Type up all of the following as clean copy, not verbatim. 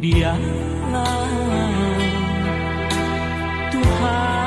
Dialah Tuhan.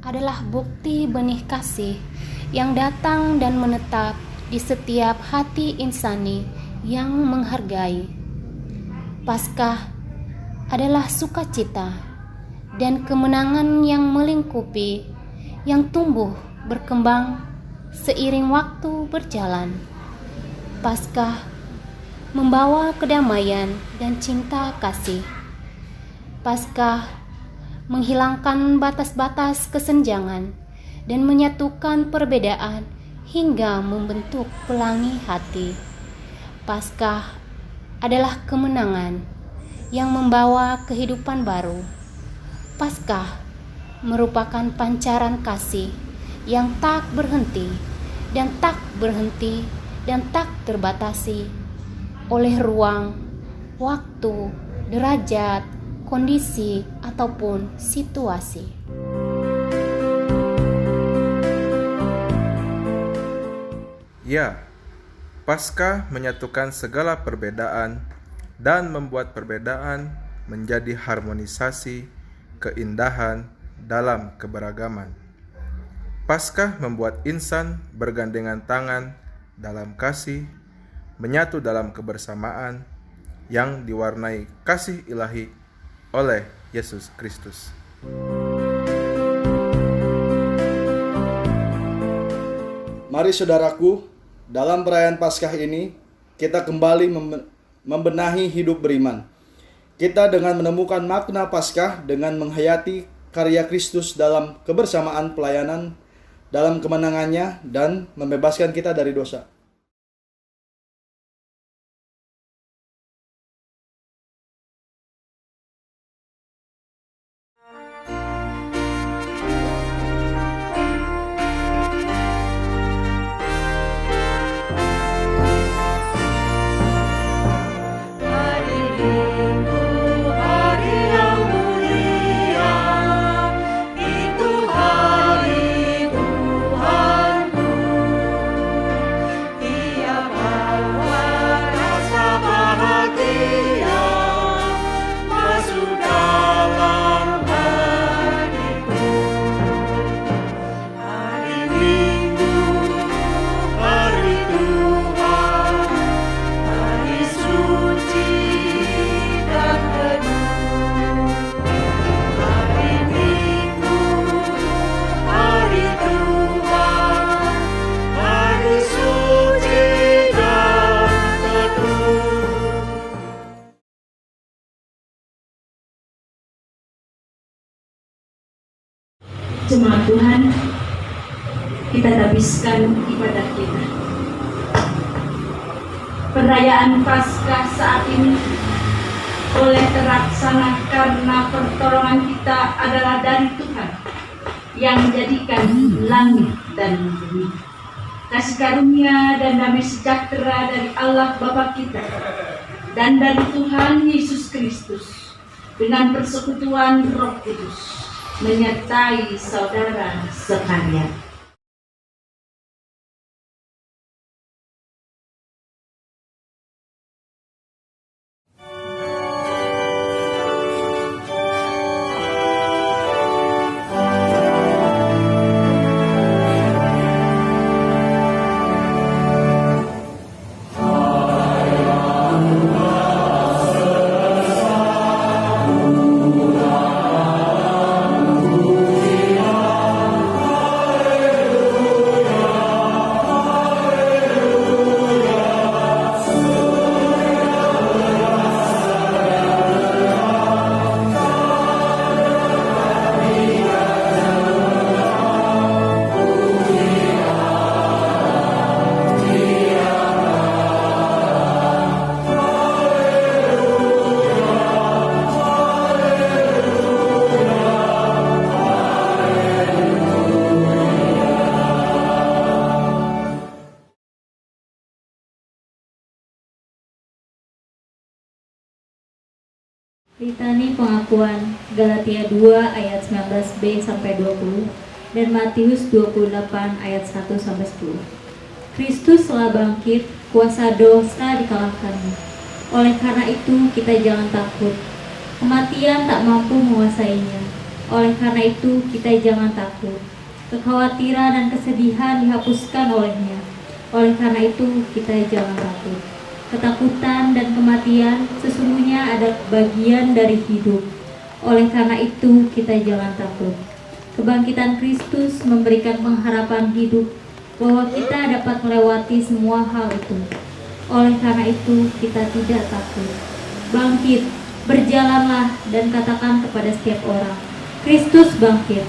Adalah bukti benih kasih yang datang dan menetap di setiap hati insani yang menghargai. Paskah adalah sukacita dan kemenangan yang melingkupi, yang tumbuh berkembang seiring waktu berjalan. Paskah membawa kedamaian dan cinta kasih. Paskah menghilangkan batas-batas kesenjangan dan menyatukan perbedaan hingga membentuk pelangi hati. Paskah adalah kemenangan yang membawa kehidupan baru. Paskah merupakan pancaran kasih yang tak berhenti dan tak berhenti dan tak terbatasi oleh ruang, waktu, derajat, kondisi, ataupun situasi. Ya, Paskah menyatukan segala perbedaan dan membuat perbedaan menjadi harmonisasi, keindahan dalam keberagaman. Paskah membuat insan bergandengan tangan dalam kasih, menyatu dalam kebersamaan yang diwarnai kasih ilahi oleh Yesus Kristus. Mari saudaraku, dalam perayaan Paskah ini kita kembali membenahi hidup beriman. Kita dengan menemukan makna Paskah dengan menghayati karya Kristus dalam kebersamaan pelayanan, dalam kemenangannya dan membebaskan kita dari dosa. Jemaat Tuhan, kita habiskan ibadah kita. Perayaan Paskah saat ini boleh terlaksana karena pertolongan kita adalah dari Tuhan yang menjadikan langit dan bumi. Kasih karunia dan damai sejahtera dari Allah Bapa kita dan dari Tuhan Yesus Kristus dengan persekutuan Roh Kudus menyertai saudara sekalian. Litani pengakuan Galatia 2 ayat 19b sampai 20 dan Matius 28 ayat 1 sampai 10. Kristus telah bangkit, kuasa dosa dikalahkannya. Oleh karena itu kita jangan takut. Kematian tak mampu menguasainya. Oleh karena itu kita jangan takut. Kekhawatiran dan kesedihan dihapuskan olehnya. Oleh karena itu kita jangan takut. Ketakutan dan kematian sesungguhnya ada bagian dari hidup. Oleh karena itu kita jangan takut. Kebangkitan Kristus memberikan pengharapan hidup bahwa kita dapat melewati semua hal itu. Oleh karena itu kita tidak takut. Bangkit, berjalanlah dan katakan kepada setiap orang, Kristus bangkit.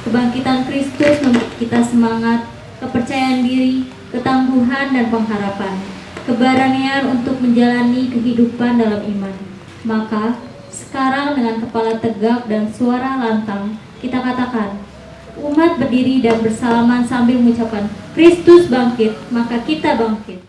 Kebangkitan Kristus memberi kita semangat, kepercayaan diri, ketangguhan dan pengharapan, keberanian untuk menjalani kehidupan dalam iman. Maka sekarang dengan kepala tegak dan suara lantang kita katakan, umat berdiri dan bersalaman sambil mengucapkan Kristus bangkit, maka kita bangkit.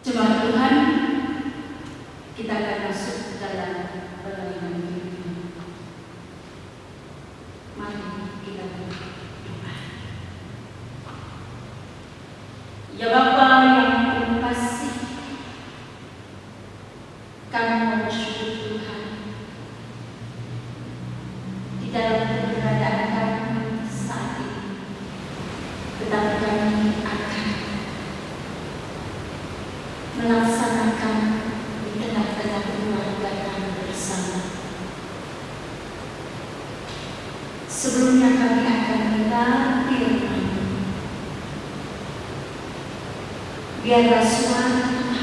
Jemaat Tuhan, kita akan masuk dalam perlindungan ini. Mari kita berdoa. Ya Bapa yang penuh kasih, kami bersyukur Tuhan di dalam keberadaan kami saat ini, tetapi kami akan melaksanakan di tengah-tengah keluarga kami bersama. Sebelumnya kami akan mendengar firman. Biarlah suara Tuhan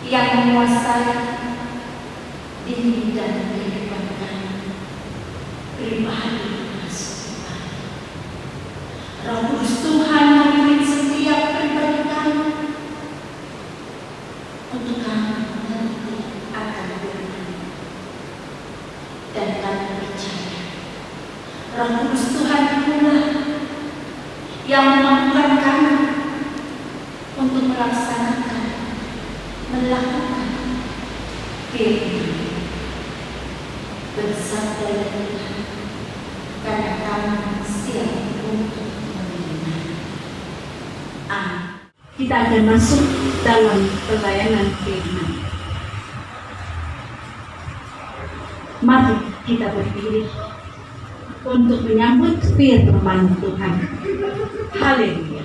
yang menguasai diri dan kehidupan kami pribadi masuk kami. Roh Kudus Tuhan memimpin setiap pribadi kami untuk kami mengerti akan firman dan kami percaya Roh Kudus Tuhan pula yang memampukan kami untuk melaksanakan, melakukan firman bersabda Tuhan, karena kami siap untuk menerima. Amin. Kita akan masuk dalam pelayanan firman. Mari kita berdiri untuk menyambut firman Tuhan. Haleluya.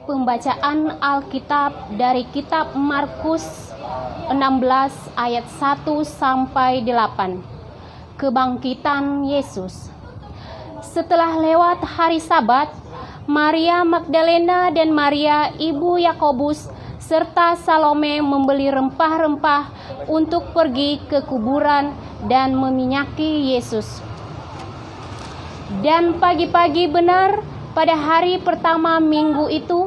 Pembacaan Alkitab dari kitab Markus 16 ayat 1 sampai 8. Kebangkitan Yesus. Setelah lewat hari Sabat, Maria Magdalena dan Maria ibu Yakobus serta Salome membeli rempah-rempah untuk pergi ke kuburan dan meminyaki Yesus. Dan pagi-pagi benar pada hari pertama minggu itu,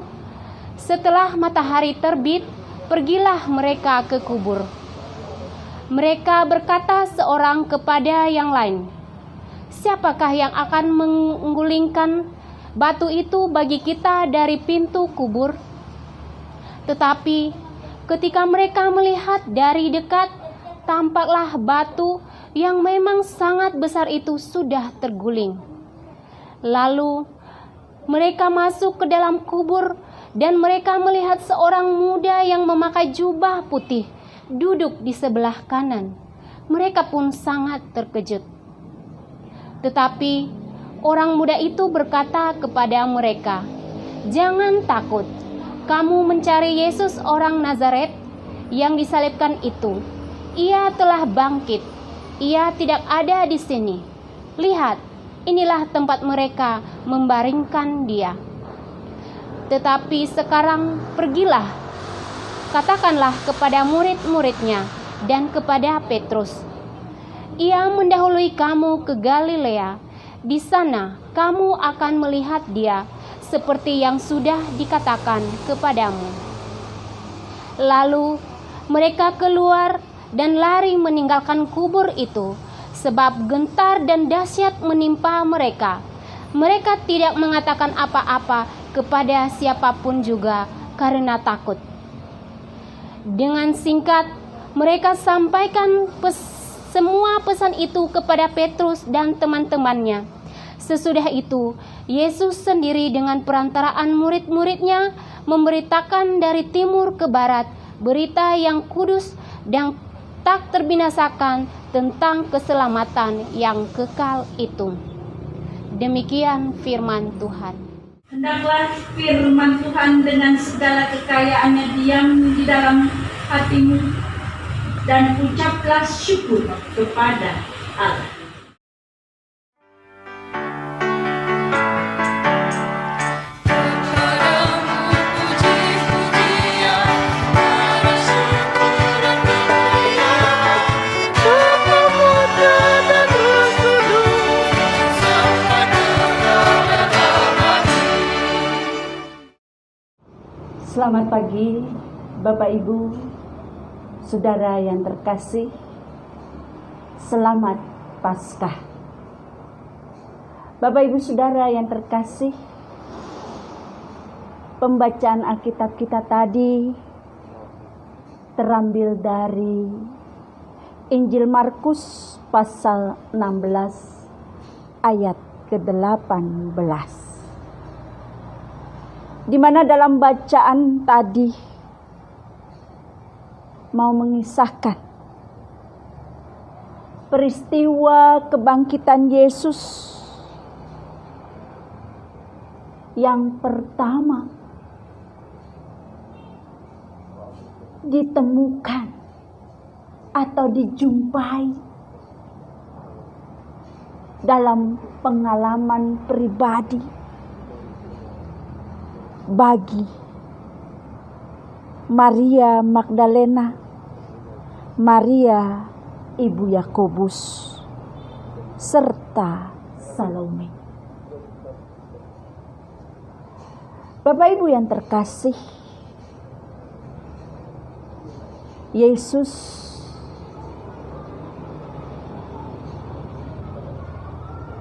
setelah matahari terbit, pergilah mereka ke kubur. Mereka berkata seorang kepada yang lain, "Siapakah yang akan menggulingkan batu itu bagi kita dari pintu kubur?" Tetapi ketika mereka melihat dari dekat, tampaklah batu yang memang sangat besar itu sudah terguling. Lalu mereka masuk ke dalam kubur dan mereka melihat seorang muda yang memakai jubah putih duduk di sebelah kanan. Mereka pun sangat terkejut. Tetapi orang muda itu berkata kepada mereka, "Jangan takut. Kamu mencari Yesus orang Nazaret yang disalibkan itu. Ia telah bangkit. Ia tidak ada di sini. Lihat, inilah tempat mereka membaringkan dia. Tetapi sekarang pergilah, katakanlah kepada murid-muridnya dan kepada Petrus, ia mendahului kamu ke Galilea. Di sana kamu akan melihat dia, seperti yang sudah dikatakan kepadamu." Lalu mereka keluar dan lari meninggalkan kubur itu, sebab gentar dan dahsyat menimpa mereka. Mereka tidak mengatakan apa-apa kepada siapapun juga karena takut. Dengan singkat, mereka sampaikan semua pesan itu kepada Petrus dan teman-temannya. Sesudah itu, Yesus sendiri dengan perantaraan murid-muridnya memberitakan dari timur ke barat berita yang kudus dan tak terbinasakan tentang keselamatan yang kekal itu. Demikian firman Tuhan. Hendaklah firman Tuhan dengan segala kekayaannya diam di dalam hatimu, dan ucaplah syukur kepada Allah. Selamat pagi, Bapak Ibu, Saudara yang terkasih. Selamat Paskah. Bapak Ibu Saudara yang terkasih, pembacaan Alkitab kita tadi terambil dari Injil Markus pasal 16 ayat ke-18. Di mana dalam bacaan tadi mau mengisahkan peristiwa kebangkitan Yesus yang pertama ditemukan atau dijumpai dalam pengalaman pribadi bagi Maria Magdalena, Maria ibu Yakobus, serta Salome. Bapak Ibu yang terkasih, Yesus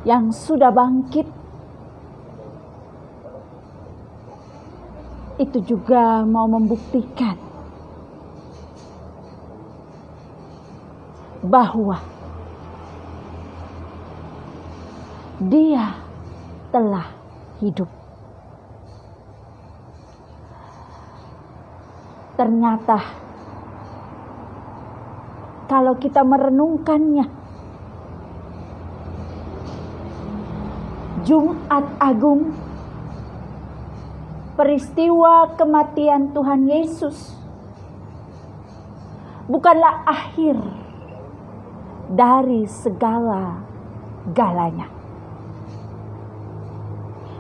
yang sudah bangkit itu juga mau membuktikan bahwa Dia telah hidup. Ternyata kalau kita merenungkannya, Jumat Agung, peristiwa kematian Tuhan Yesus, bukanlah akhir dari segala-galanya.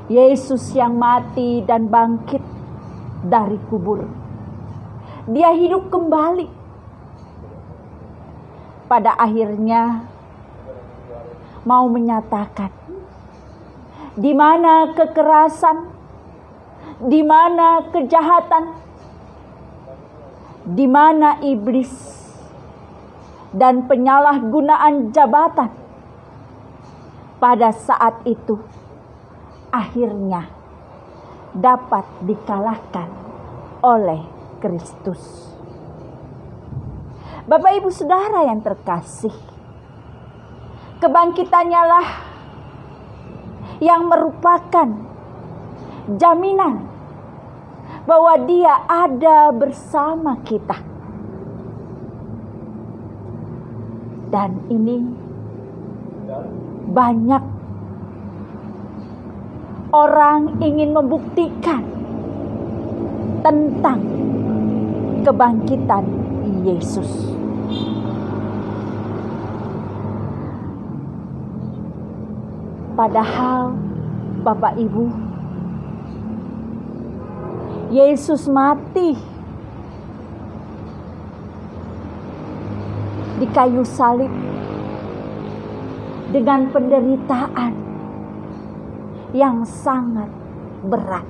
Yesus yang mati dan bangkit dari kubur Dia hidup kembali. Pada akhirnya mau menyatakan di mana kekerasan, di mana kejahatan, di mana iblis dan penyalahgunaan jabatan, pada saat itu akhirnya dapat dikalahkan oleh Kristus. Bapak Ibu Saudara yang terkasih, kebangkitannya lah yang merupakan jaminan bahwa Dia ada bersama kita. Dan ini banyak orang ingin membuktikan tentang kebangkitan Yesus. Padahal Bapak Ibu, Yesus mati di kayu salib dengan penderitaan yang sangat berat.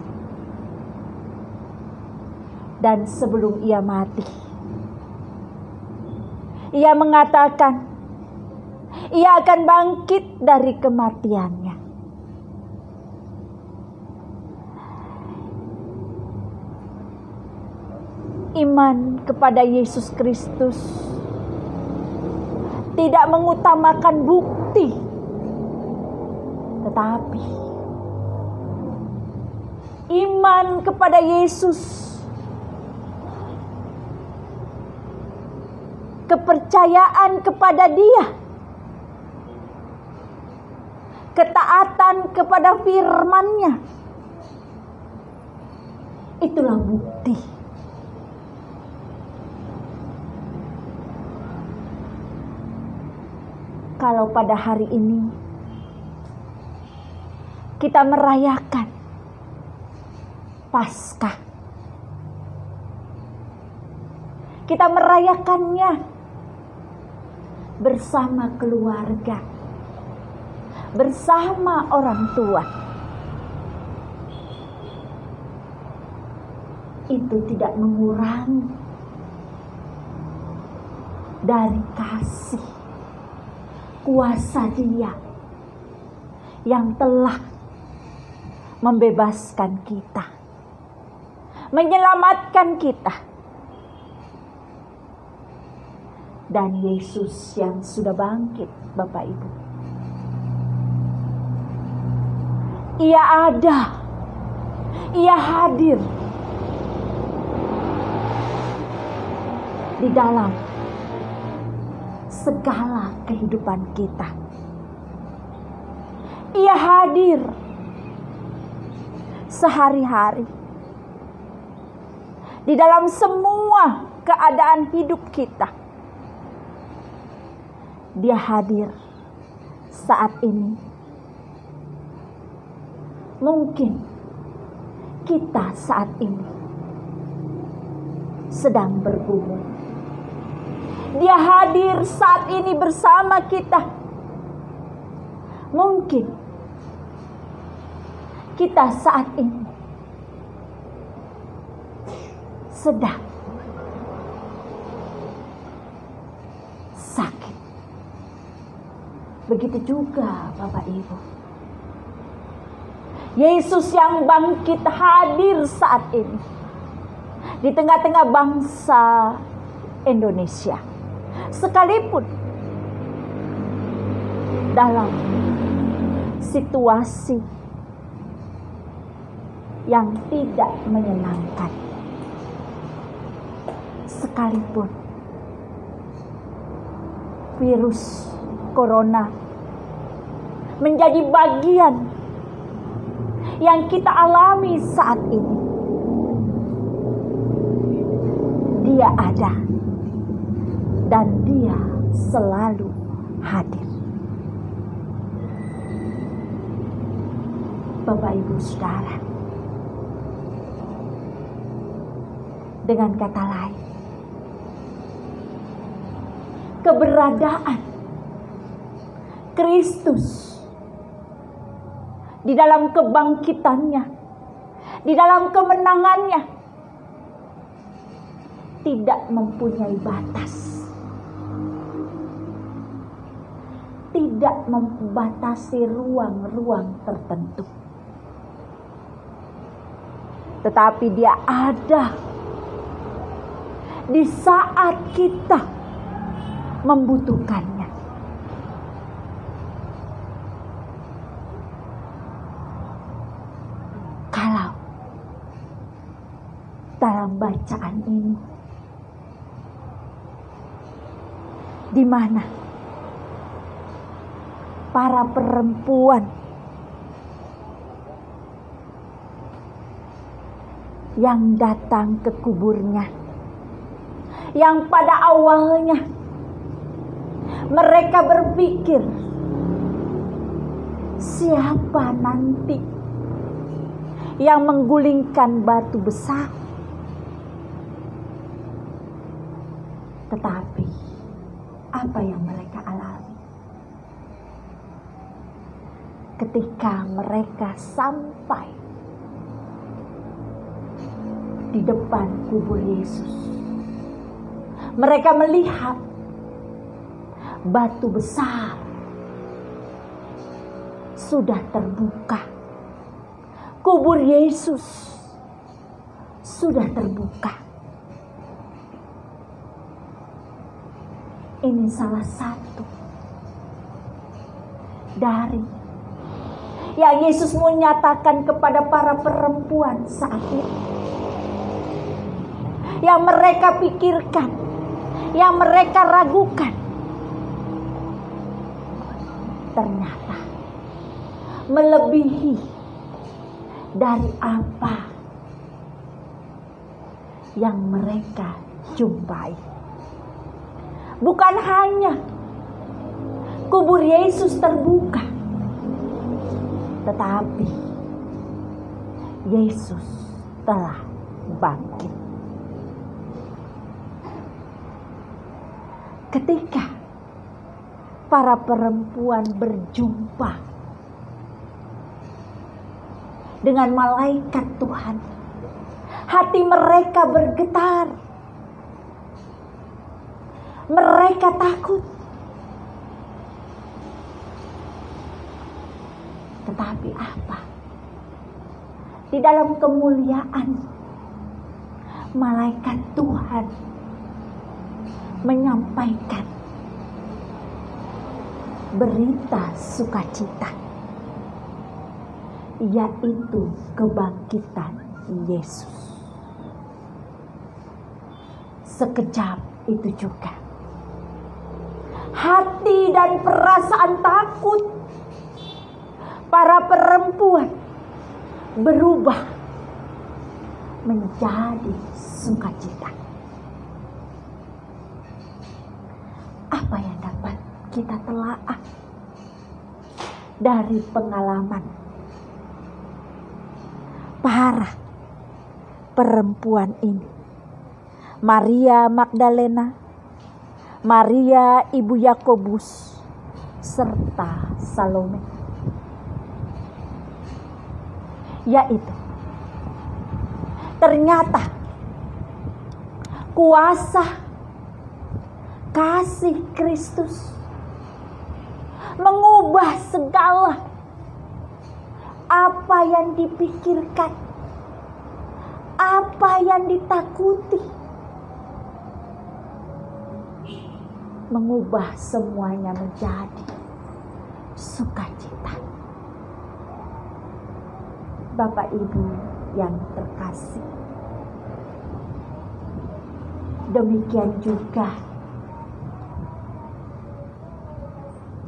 Dan sebelum Ia mati, Ia mengatakan Ia akan bangkit dari kematiannya. Iman kepada Yesus Kristus tidak mengutamakan bukti, tetapi iman kepada Yesus, kepercayaan kepada Dia, ketaatan kepada firman-Nya, itulah bukti. Kalau pada hari ini kita merayakan Paskah, kita merayakannya bersama keluarga, bersama orang tua, itu tidak mengurangi dari kasih kuasa Dia yang telah membebaskan kita, menyelamatkan kita. Dan Yesus yang sudah bangkit, Bapak Ibu, Ia ada, Ia hadir di dalam segala kehidupan kita. Ia hadir sehari-hari di dalam semua keadaan hidup kita. Dia hadir saat ini. Mungkin kita saat ini sedang bergumul. Dia hadir saat ini bersama kita. Mungkin kita saat ini sedang sakit. Begitu juga Bapak Ibu. Yesus yang bangkit hadir saat ini di tengah-tengah bangsa Indonesia. Sekalipun dalam situasi yang tidak menyenangkan, sekalipun virus corona menjadi bagian yang kita alami saat ini, Dia ada dan Dia selalu hadir. Bapak Ibu Saudara, Dengan kata lain, keberadaan Kristus di dalam kebangkitannya, di dalam kemenangannya, tidak mempunyai batas, tidak membatasi ruang-ruang tertentu, tetapi dia ada di saat kita membutuhkannya. Kalau dalam bacaan ini, di mana para perempuan yang datang ke kuburnya, yang pada awalnya mereka berpikir, siapa nanti yang menggulingkan batu besar? Tetapi apa yang mereka alami ketika mereka sampai di depan kubur Yesus? Mereka melihat batu besar sudah terbuka. Kubur Yesus sudah terbuka. Ini salah satu dari yang Yesus mau nyatakan kepada para perempuan saat itu. Yang mereka pikirkan, yang mereka ragukan, ternyata melebihi dari apa yang mereka jumpai. Bukan hanya kubur Yesus terbuka, tetapi Yesus telah bangkit. Ketika para perempuan berjumpa dengan malaikat Tuhan, hati mereka bergetar. Mereka takut. Tetapi apa? Di dalam kemuliaan, malaikat Tuhan menyampaikan berita sukacita, yaitu kebangkitan Yesus. Sekejap itu juga hati dan perasaan takut para perempuan berubah menjadi sukacita. Apa yang dapat kita telaah dari pengalaman para perempuan ini? Maria Magdalena, Maria ibu Yakobus, serta Salome, yaitu ternyata kuasa kasih Kristus mengubah segala apa yang dipikirkan, apa yang ditakuti, mengubah semuanya menjadi sukacita. Bapak Ibu yang terkasih, demikian juga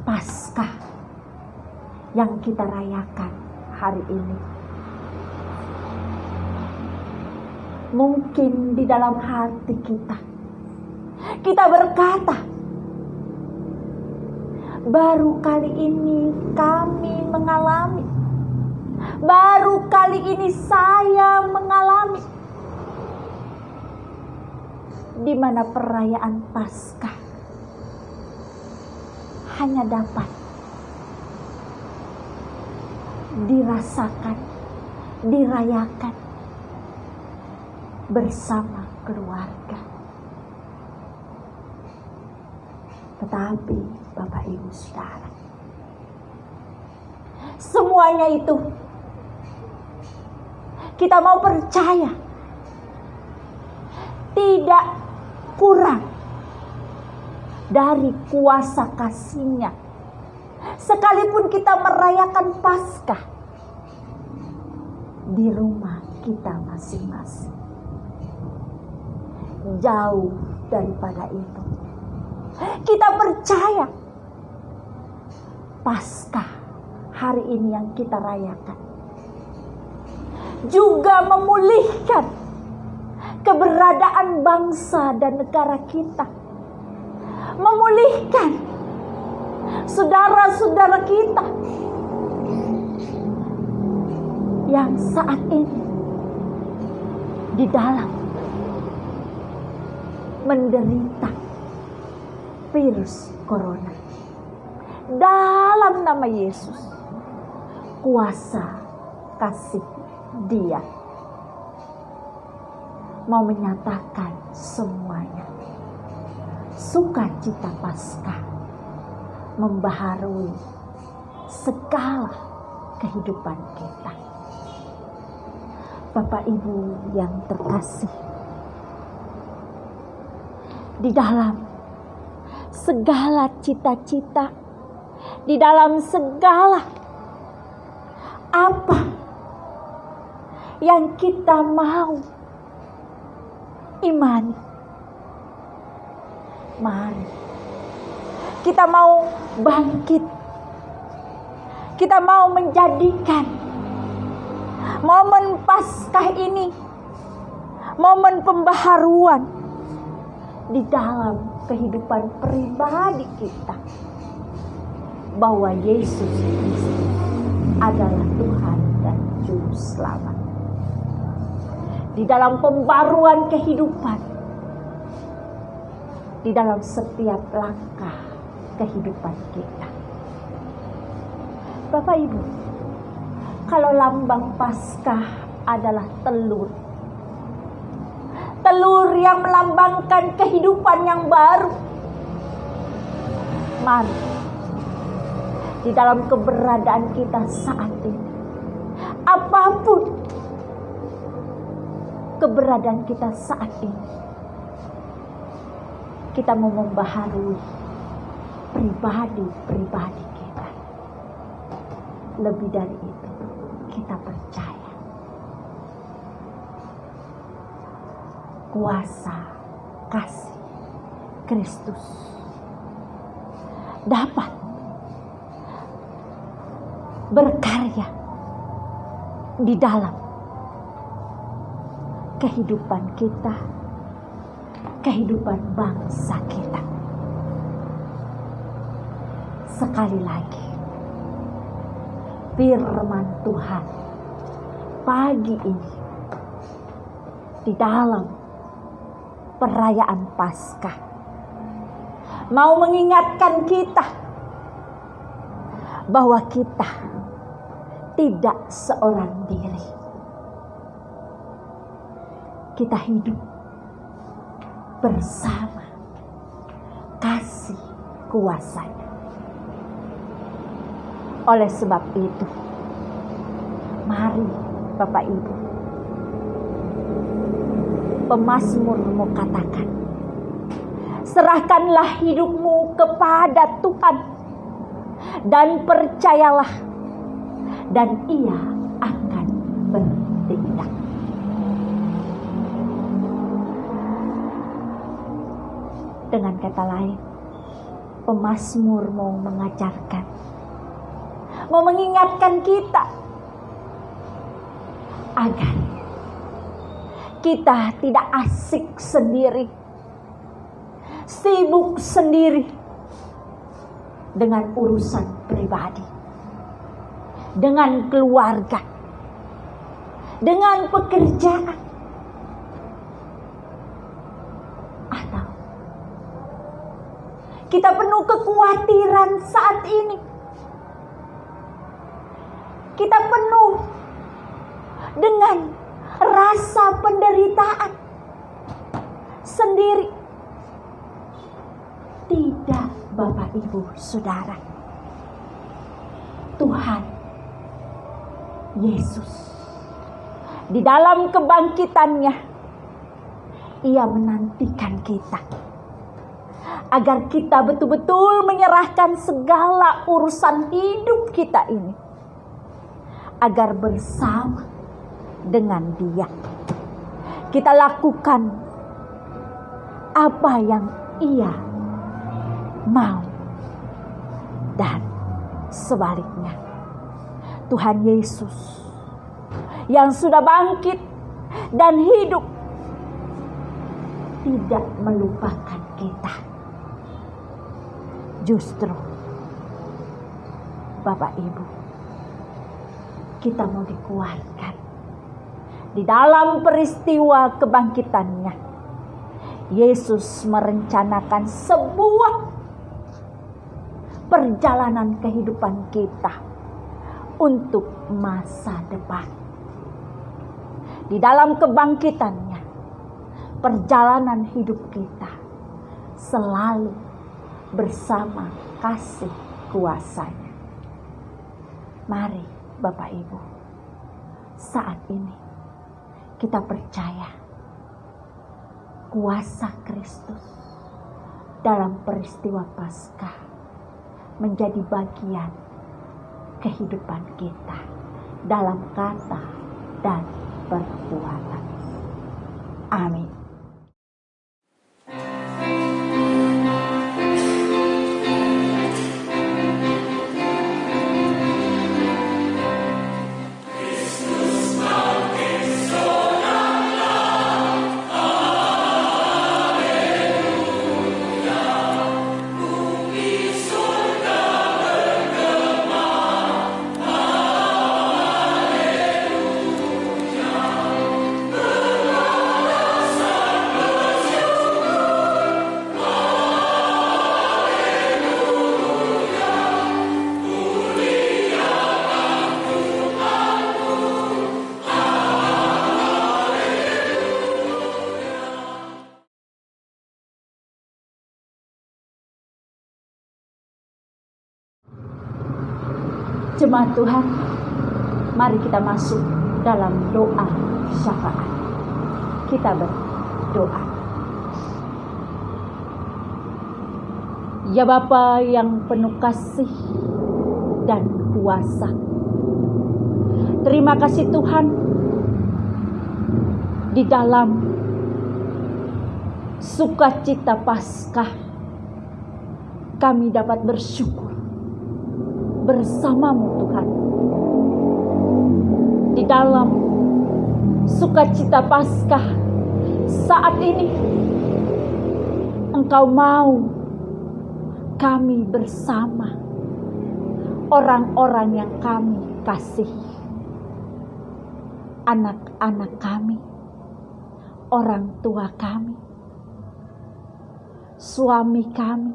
Paskah yang kita rayakan hari ini. Mungkin di dalam hati kita berkata, baru kali ini kami mengalami, baru kali ini saya mengalami di mana perayaan Paskah hanya dapat dirasakan, dirayakan bersama keluarga. Tetapi Bapak Ibu Saudara, semuanya itu kita mau percaya tidak kurang dari kuasa kasih-Nya. Sekalipun kita merayakan Paskah di rumah kita masing-masing. Jauh daripada itu, kita percaya Paskah hari ini yang kita rayakan juga memulihkan keberadaan bangsa dan negara kita, memulihkan saudara-saudara kita yang saat ini di dalam menderita virus corona. Dalam nama Yesus, kuasa kasih Dia mau menyatakan semuanya. Sukacita Paskah membaharui segala kehidupan kita. Bapak Ibu yang terkasih, di dalam segala cita-cita, di dalam segala apa yang kita mau imani, mari kita mau bangkit, kita mau menjadikan momen Paskah ini momen pembaharuan di dalam kehidupan pribadi kita, bahwa Yesus Kristus adalah Tuhan dan Juru Selamat. Di dalam pembaruan kehidupan, di dalam setiap langkah kehidupan kita. Bapak Ibu, kalau lambang Paskah adalah telur yang melambangkan kehidupan yang baru, mari di dalam keberadaan kita saat ini, apapun keberadaan kita saat ini, kita mau membaharui pribadi kita. Lebih dari itu, kita percaya kuasa kasih Kristus dapat berkarya di dalam kehidupan kita, kehidupan bangsa kita. Sekali lagi, firman Tuhan pagi ini di dalam perayaan Paskah mau mengingatkan kita bahwa kita tidak seorang diri. Kita hidup bersama kasih kuasa-Nya. Oleh sebab itu, mari Bapak Ibu, pemazmur mau katakan, serahkanlah hidupmu kepada Tuhan dan percayalah, dan Ia akan bertindak. Dengan kata lain, pemazmur mau mengajarkan, mau mengingatkan kita agar kita tidak asik sendiri, sibuk sendiri dengan urusan pribadi, dengan keluarga, dengan pekerjaan, Kita penuh kekhawatiran saat ini. Kita penuh dengan rasa penderitaan sendiri. Tidak, Bapak Ibu Saudara. Tuhan Yesus di dalam kebangkitannya, Ia menantikan kita agar kita betul-betul menyerahkan segala urusan hidup kita ini, agar bersama dengan Dia kita lakukan apa yang Ia mau, dan sebaliknya Tuhan Yesus yang sudah bangkit dan hidup tidak melupakan kita. Justru Bapak Ibu, kita mau dikuatkan di dalam peristiwa kebangkitannya. Yesus merencanakan sebuah perjalanan kehidupan kita untuk masa depan. Di dalam kebangkitannya, perjalanan hidup kita selalu bersama kasih kuasa-Nya. Mari Bapak Ibu, saat ini kita percaya kuasa Kristus dalam peristiwa Paskah menjadi bagian kehidupan kita dalam kata dan perbuatan. Amin. Jemaat Tuhan, mari kita masuk dalam doa syafaat. Kita berdoa. Ya Bapa yang penuh kasih dan kuasa, terima kasih Tuhan, di dalam sukacita Paskah kami dapat bersyukur bersamamu Tuhan. Di dalam sukacita Paskah saat ini, Engkau mau kami bersama orang-orang yang kami kasihi, anak-anak kami, orang tua kami, suami kami,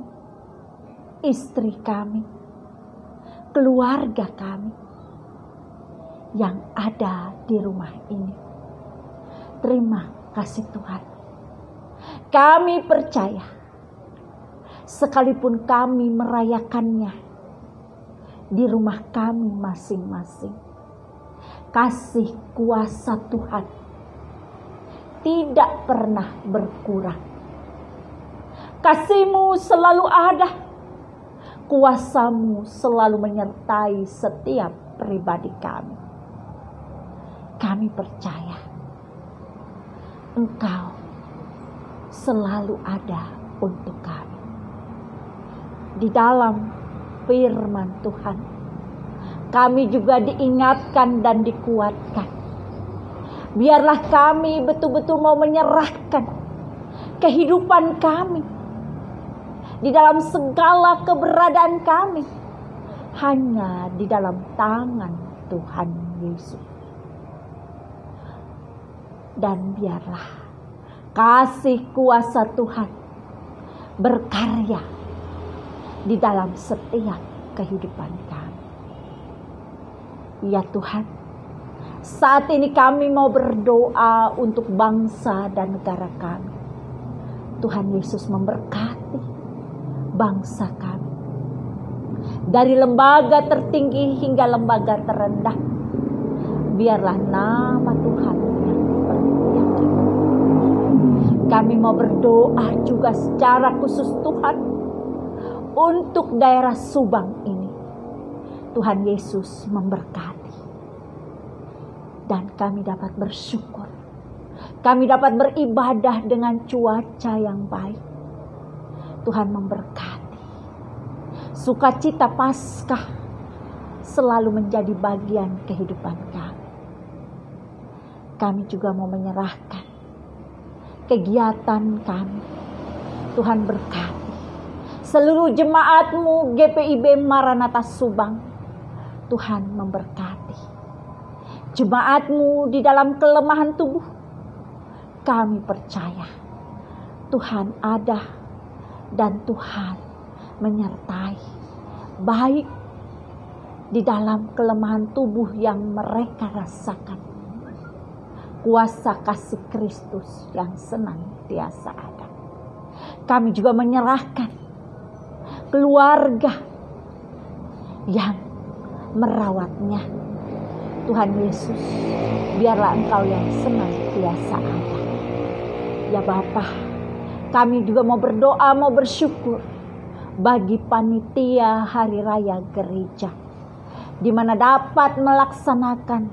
istri kami, keluarga kami yang ada di rumah ini. Terima kasih Tuhan. Kami percaya, sekalipun kami merayakannya di rumah kami masing-masing, kasih kuasa Tuhan tidak pernah berkurang. Kasih-Mu selalu ada. Kuasa-Mu selalu menyertai setiap pribadi kami. Kami percaya Engkau selalu ada untuk kami. Di dalam firman Tuhan, kami juga diingatkan dan dikuatkan. Biarlah kami betul-betul mau menyerahkan kehidupan kami, di dalam segala keberadaan kami, hanya di dalam tangan Tuhan Yesus. Dan biarlah kasih kuasa Tuhan berkarya di dalam setiap kehidupan kami. Ya Tuhan, saat ini kami mau berdoa untuk bangsa dan negara kami. Tuhan Yesus memberkati bangsa kami. Dari lembaga tertinggi hingga lembaga terendah, biarlah nama Tuhan yang dipermuliakan. Kami mau berdoa juga secara khusus Tuhan untuk daerah Subang ini. Tuhan Yesus memberkati. Dan kami dapat bersyukur. Kami dapat beribadah dengan cuaca yang baik. Tuhan memberkati. Sukacita Paskah selalu menjadi bagian kehidupan kami. Kami juga mau menyerahkan kegiatan kami. Tuhan berkati. Seluruh jemaat-Mu GPIB Maranatha Subang, Tuhan memberkati. Jemaat-Mu di dalam kelemahan tubuh, kami percaya Tuhan ada dan Tuhan menyertai. Baik di dalam kelemahan tubuh yang mereka rasakan, kuasa kasih Kristus yang senantiasa ada. Kami juga menyerahkan keluarga yang merawatnya. Tuhan Yesus, biarlah Engkau yang senantiasa ada. Ya Bapa, kami juga mau berdoa, mau bersyukur bagi panitia Hari Raya Gereja, di mana dapat melaksanakan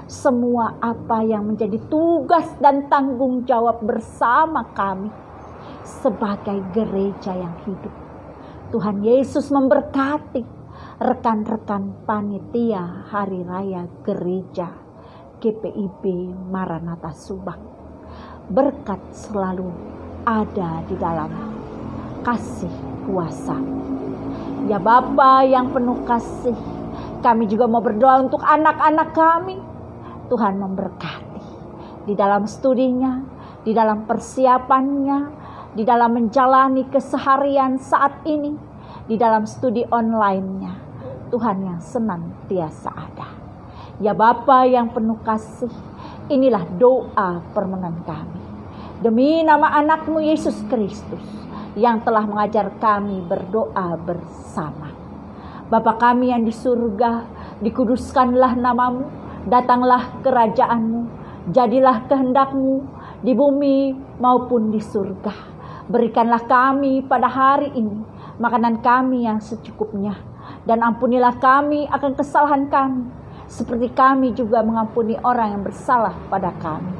semua apa yang menjadi tugas dan tanggung jawab bersama kami sebagai gereja yang hidup. Tuhan Yesus memberkati rekan-rekan panitia Hari Raya Gereja GPIB Maranatha Subang. Berkat selalu ada di dalam kasih kuasa. Ya Bapa yang penuh kasih, kami juga mau berdoa untuk anak-anak kami. Tuhan memberkati di dalam studinya, di dalam persiapannya, di dalam menjalani keseharian saat ini, di dalam studi online-nya. Tuhan yang senantiasa ada. Ya Bapa yang penuh kasih, inilah doa permohonan kami. Demi nama anak-Mu Yesus Kristus yang telah mengajar kami berdoa bersama. Bapa kami yang di surga, dikuduskanlah nama-Mu, datanglah kerajaan-Mu, jadilah kehendak-Mu di bumi maupun di surga. Berikanlah kami pada hari ini makanan kami yang secukupnya, dan ampunilah kami akan kesalahan kami, seperti kami juga mengampuni orang yang bersalah pada kami.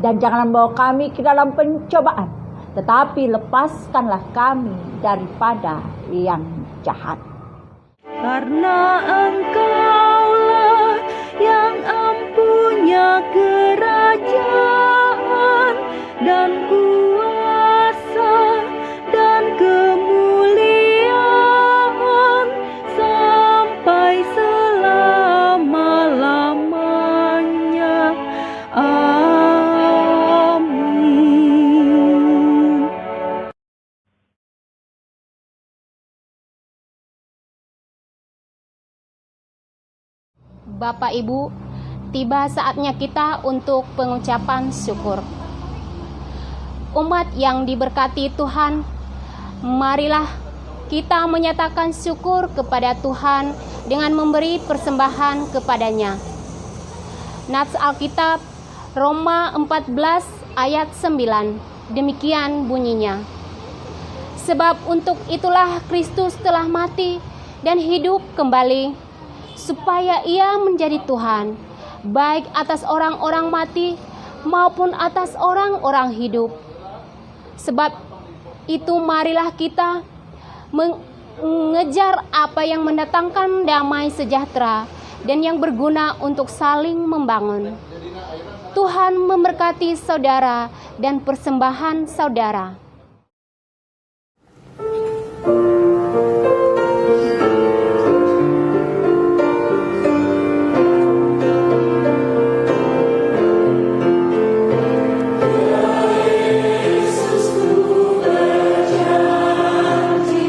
Dan janganlah membawa kami ke dalam pencobaan, tetapi lepaskanlah kami daripada yang jahat. Karena Engkaulah yang ampunya kerajaan dan kuasa dan kemuliaan sampai selama-lamanya. Amin. Bapak Ibu, tiba saatnya kita untuk pengucapan syukur. Umat yang diberkati Tuhan, marilah kita menyatakan syukur kepada Tuhan dengan memberi persembahan kepadanya. Nats Alkitab Roma 14 ayat 9, demikian bunyinya. Sebab untuk itulah Kristus telah mati dan hidup kembali, supaya Ia menjadi Tuhan, baik atas orang-orang mati maupun atas orang-orang hidup. Sebab itu marilah kita mengejar apa yang mendatangkan damai sejahtera dan yang berguna untuk saling membangun. Tuhan memberkati saudara dan persembahan saudara. Yesus ku berjanji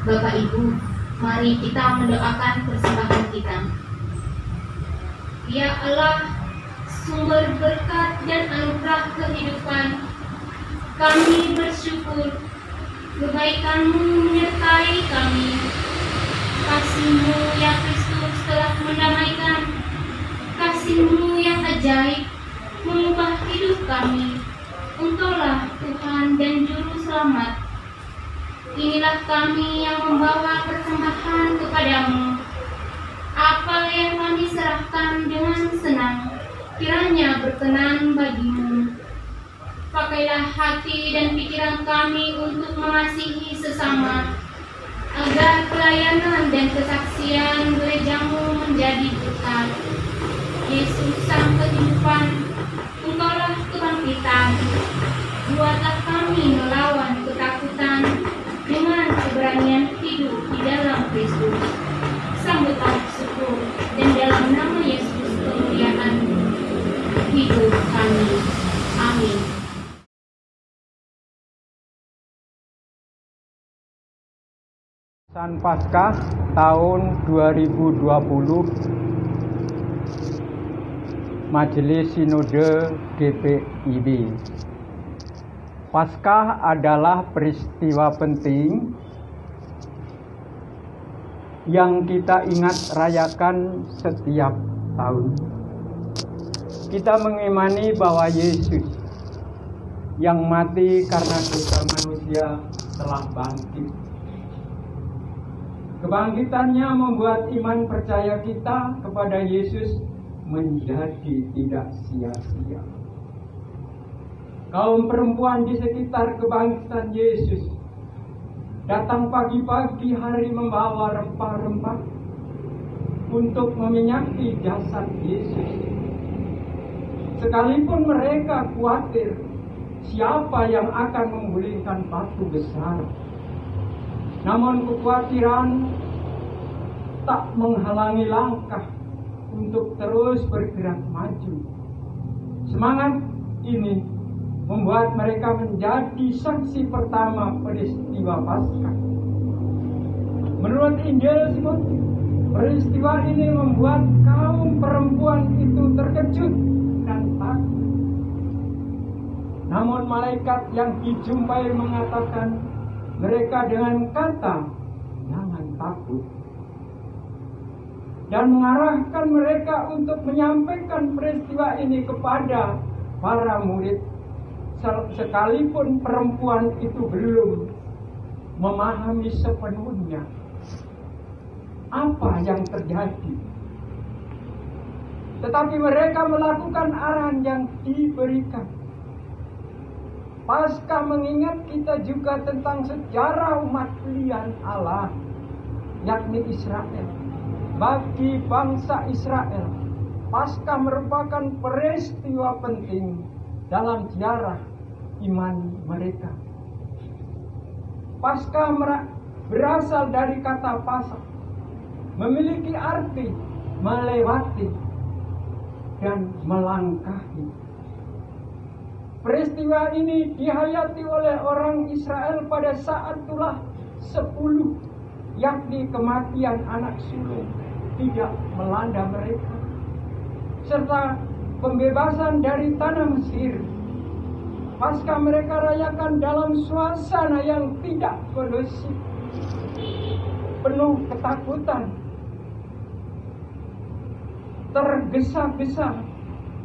Bapak Ibu, mari kita mendoakan persembahan kita. Ya Allah, sumber berkat dan anugerah kehidupan, kami bersyukur kebaikan-Mu menyertai kami. Kasih-Mu ya Kristus telah mendamaikan, kasih-Mu yang ajaib mengubah hidup kami. Engkaulah Tuhan dan Juru Selamat. Inilah kami yang membawa persembahan kepadamu. Apa yang kami serahkan dengan senang, kiranya berkenan bagimu. Pakailah hati dan pikiran kami untuk mengasihi sesama, agar pelayanan dan kesaksian gerejamu menjadi berkat. Yesus Sang Kehidupan, Engkaulah kebangkitan. Buatlah kami melawan ketakutan dengan keberanian hidup di dalam Kristus. Sambutlah syukur dan dalam nama Yesus kemuliaan hidup kami. Amin. San Paskah tahun 2020 Majelis Sinode GPIB. Paskah adalah peristiwa penting yang kita ingat rayakan setiap tahun. Kita mengimani bahwa Yesus yang mati karena dosa manusia telah bangkit. Kebangkitannya membuat iman percaya kita kepada Yesus menjadi tidak sia-sia. Kaum perempuan di sekitar kebangkitan Yesus datang pagi-pagi hari membawa rempah-rempah untuk meminyaki jasad Yesus. Sekalipun mereka khawatir siapa yang akan menggulingkan batu besar, namun kekhawatiran tak menghalangi langkah untuk terus bergerak maju. Semangat ini membuat mereka menjadi saksi pertama peristiwa Paskah. Menurut Injil Simon, peristiwa ini membuat kaum perempuan itu terkejut dan takut. Namun malaikat yang dijumpai mengatakan mereka dengan kata, "Jangan takut," dan mengarahkan mereka untuk menyampaikan peristiwa ini kepada para murid. Sekalipun perempuan itu belum memahami sepenuhnya apa yang terjadi, tetapi mereka melakukan arahan yang diberikan. Paskah mengingat kita juga tentang sejarah umat pilihan Allah, yakni Israel. Bagi bangsa Israel, Paskah merupakan peristiwa penting dalam sejarah iman mereka. Paskah berasal dari kata pasak, memiliki arti melewati dan melangkahi. Peristiwa ini dihayati oleh orang Israel pada saat tulah 10, yakni kematian anak sulung tidak melanda mereka, serta pembebasan dari tanah Mesir. Paskah mereka rayakan dalam suasana yang tidak kondusif, penuh ketakutan, tergesa-gesa,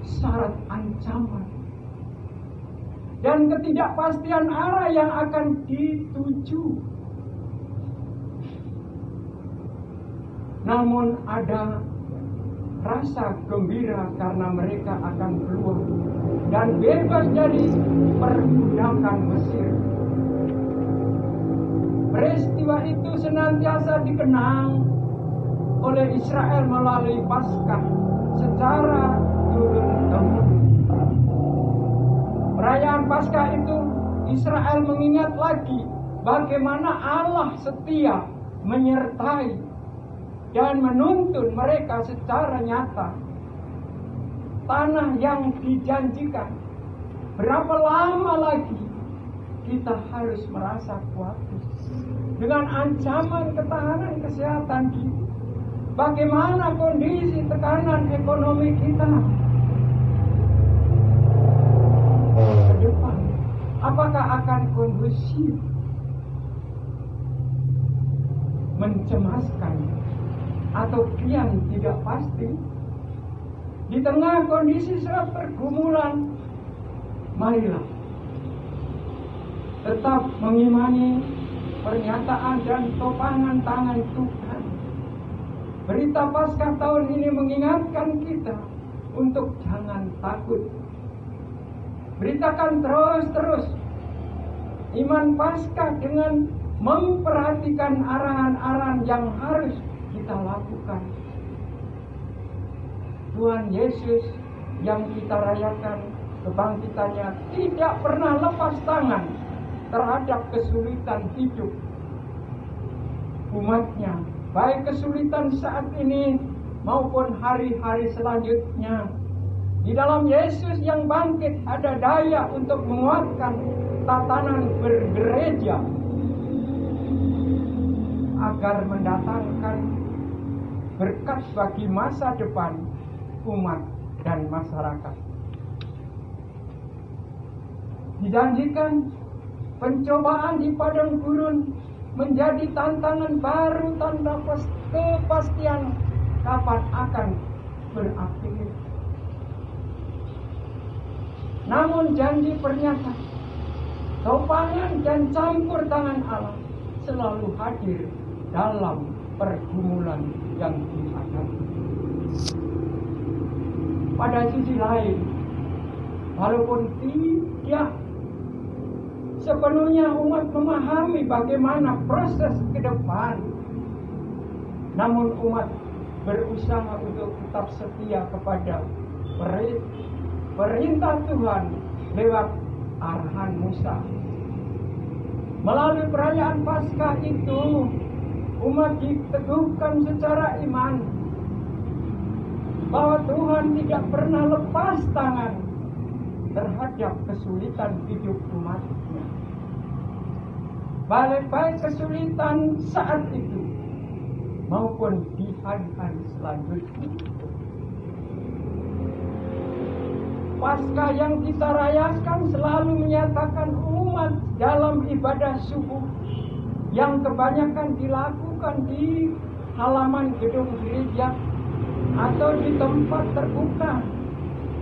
syarat ancaman, dan ketidakpastian arah yang akan dituju. Namun ada rasa gembira karena mereka akan keluar dan bebas dari perbudakan Mesir. Peristiwa itu senantiasa dikenang oleh Israel melalui Paskah secara turun-temurun. Perayaan Paskah itu Israel mengingat lagi bagaimana Allah setia menyertai dan menuntun mereka secara nyata. Tanah yang dijanjikan, berapa lama lagi kita harus merasa khawatir dengan ancaman ketahanan kesehatan kita. Bagaimana kondisi tekanan ekonomi kita ke depan? Apakah akan kondusif, mencemaskan, atau kian tidak pasti? Di tengah kondisi serap pergumulan, marilah tetap mengimani pernyataan dan topangan tangan Tuhan. Berita Paskah tahun ini mengingatkan kita untuk jangan takut. Beritakan terus iman Paskah dengan memperhatikan arahan-arahan yang harus kita lakukan. Tuhan Yesus yang kita rayakan kebangkitannya tidak pernah lepas tangan terhadap kesulitan hidup umatnya, baik kesulitan saat ini maupun hari-hari selanjutnya. Di dalam Yesus yang bangkit ada daya untuk menguatkan tatanan bergereja agar mendatangkan berkat bagi masa depan umat dan masyarakat. Dijanjikan pencobaan di padang gurun menjadi tantangan baru tanpa kepastian kapan akan berakhir. Namun janji pernyataan, topangan dan campur tangan Allah selalu hadir dalam pergumulan yang dihadapi. Pada sisi lain, walaupun tidak sepenuhnya umat memahami bagaimana proses ke depan, namun umat berusaha untuk tetap setia kepada perintah Tuhan lewat arahan Musa. Melalui perayaan Paskah itu, umat diteguhkan secara iman bahwa Tuhan tidak pernah lepas tangan terhadap kesulitan hidup umatnya. Baik kesulitan saat itu maupun di hari-hari selanjutnya. Paskah yang kita rayakan selalu menyatakan umat dalam ibadah subuh yang kebanyakan dilakukan di halaman gedung gereja atau di tempat terbuka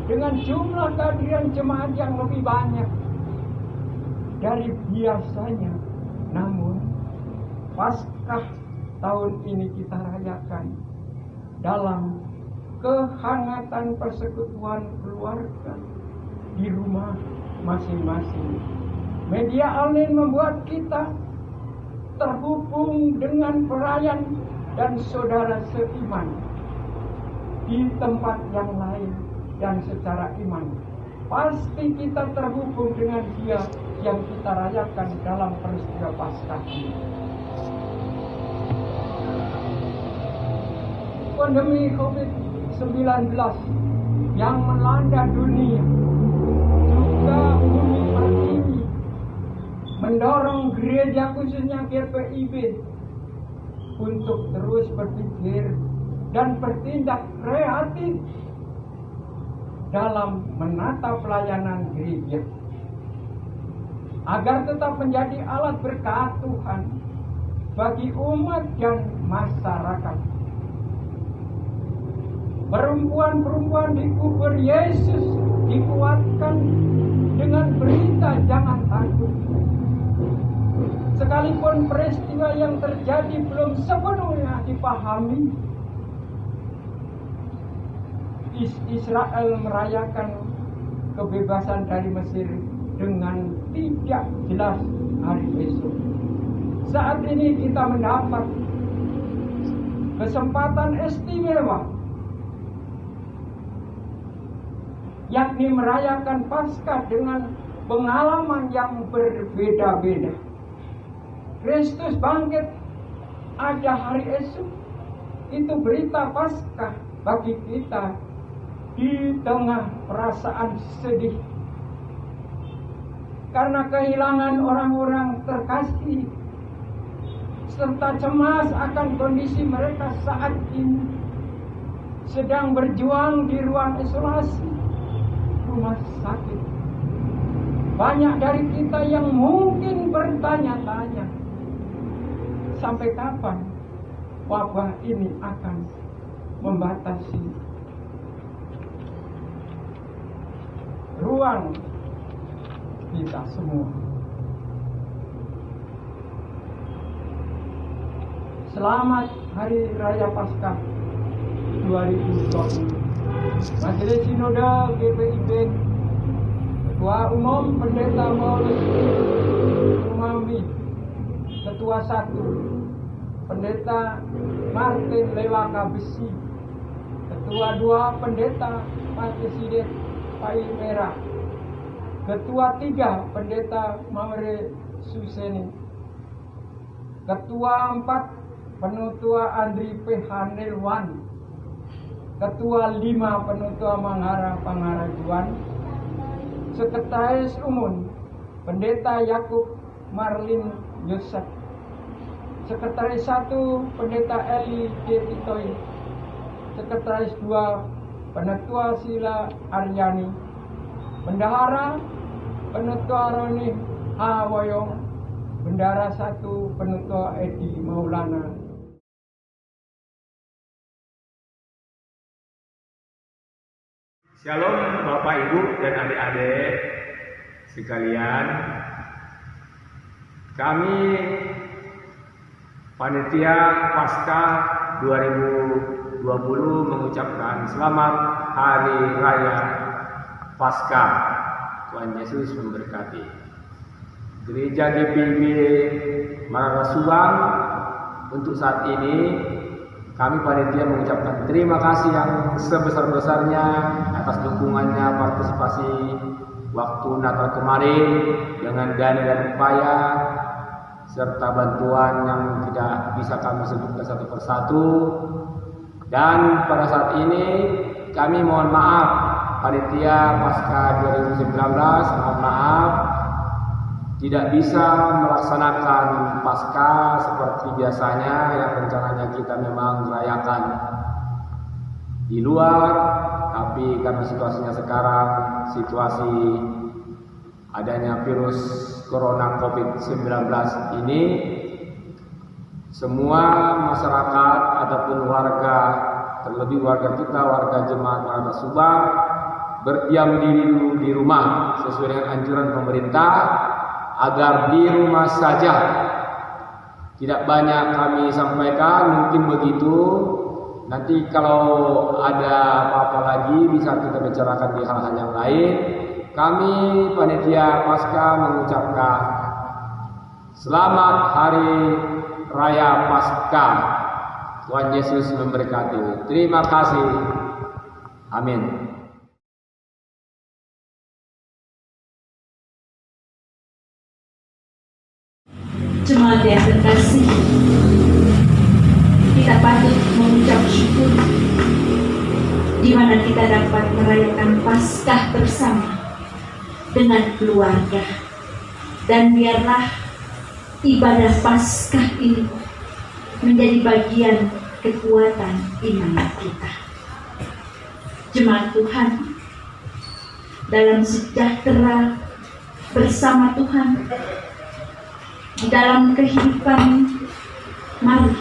dengan jumlah kehadiran jemaat yang lebih banyak dari biasanya. Namun Paskah tahun ini kita rayakan dalam kehangatan persekutuan keluarga di rumah masing-masing. Media online membuat kita terhubung dengan pelayan dan saudara seiman di tempat yang lain, dan secara iman pasti kita terhubung dengan Dia yang kita rayakan dalam peristiwa Paskah ini. Pandemi COVID-19 yang melanda dunia juga bumi pertiwi mendorong gereja khususnya GPIB untuk terus berpikir dan bertindak kreatif dalam menata pelayanan gereja agar tetap menjadi alat berkat Tuhan bagi umat dan masyarakat. Perempuan-perempuan dikubur Yesus dikuatkan dengan berita jangan takut. Sekalipun peristiwa yang terjadi belum sepenuhnya dipahami, Israel merayakan kebebasan dari Mesir dengan tidak jelas hari esok. Saat ini kita mendapat kesempatan istimewa, yakni merayakan Paskah dengan pengalaman yang berbeda-beda. Kristus bangkit, ada hari esok. Itu berita Paskah bagi kita di tengah perasaan sedih, karena kehilangan orang-orang terkasih, serta cemas akan kondisi mereka saat ini sedang berjuang di ruang isolasi rumah sakit. Banyak dari kita yang mungkin bertanya-tanya, sampai kapan wabah ini akan membatasi ruang kita semua. Selamat Hari Raya Paskah 2020. Majelis Sinode GPIB, Ketua Umum Pendeta Paulus Umami, Ketua 1 Pendeta Martin Lewaka Besi, Ketua 2 Pendeta Presiden Pai Merah, Ketua 3 Pendeta Mamre Suseni, Ketua 4 Penutua Andri P. Hanelwan, Ketua 5 Penutua Manghara Pangarajuan, Sekretaris Umum Pendeta Yakub Marlin Yosef, Sekretaris 1 Pendeta Eli D. Titoy, Sekretaris 2 Penutua Sila Aryani, Bendahara Penutua Roni H. Woyong, Bendahara 1 Penutua Edi Maulana. Shalom Bapak Ibu dan adik-adik sekalian. Kami Panitia Paskah 2020 mengucapkan selamat Hari Raya Paskah. Tuhan Yesus memberkati. Gereja GPIB Marara Subang untuk saat ini kami panitia mengucapkan terima kasih yang sebesar-besarnya atas dukungannya partisipasi waktu Natal kemarin dengan dana dan upaya serta bantuan yang tidak bisa kami sebutkan satu persatu. Dan pada saat ini kami mohon maaf, panitia Paskah 2019 mohon maaf tidak bisa melaksanakan Paskah seperti biasanya yang rencananya kita memang merayakan di luar, tapi karena situasinya sekarang, situasi adanya virus corona COVID-19 ini, semua masyarakat ataupun warga, terlebih warga kita, warga jemaat Marara Subang, berdiam diri dulu di rumah sesuai dengan anjuran pemerintah agar di rumah saja. Tidak banyak kami sampaikan, mungkin begitu. Nanti kalau ada apa-apa lagi bisa kita bicarakan di hal-hal yang lain. Kami panitia Paskah mengucapkan selamat Hari Raya Paskah. Tuhan Yesus memberkati. Terima kasih. Amin. Jemaat yang terkasih, kita patut mengucap syukur di mana kita dapat merayakan Paskah bersama dengan keluarga, dan biarlah ibadah Paskah ini menjadi bagian kekuatan iman kita. Jemaat Tuhan, dalam sejahtera bersama Tuhan di dalam kehidupan, mari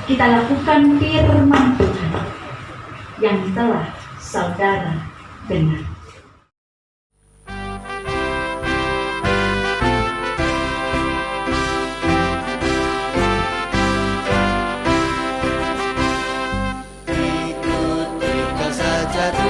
kita lakukan firman Tuhan yang telah saudara dengar. Aku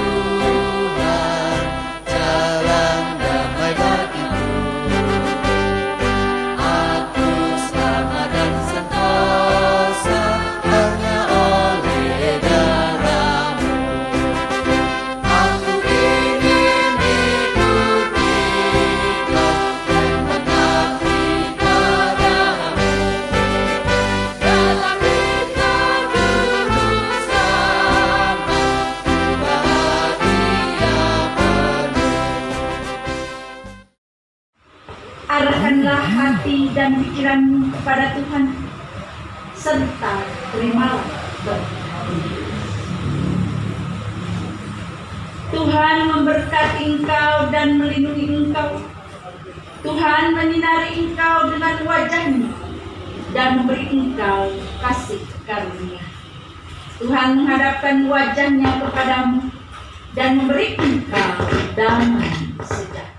hati dan pikiranmu kepada Tuhan, serta terimalah berkat. Tuhan memberkati engkau dan melindungi engkau. Tuhan menyinari engkau dengan wajah-Nya dan memberi engkau kasih karunia. Tuhan menghadapkan wajah-Nya kepadamu dan memberi engkau damai sejahtera.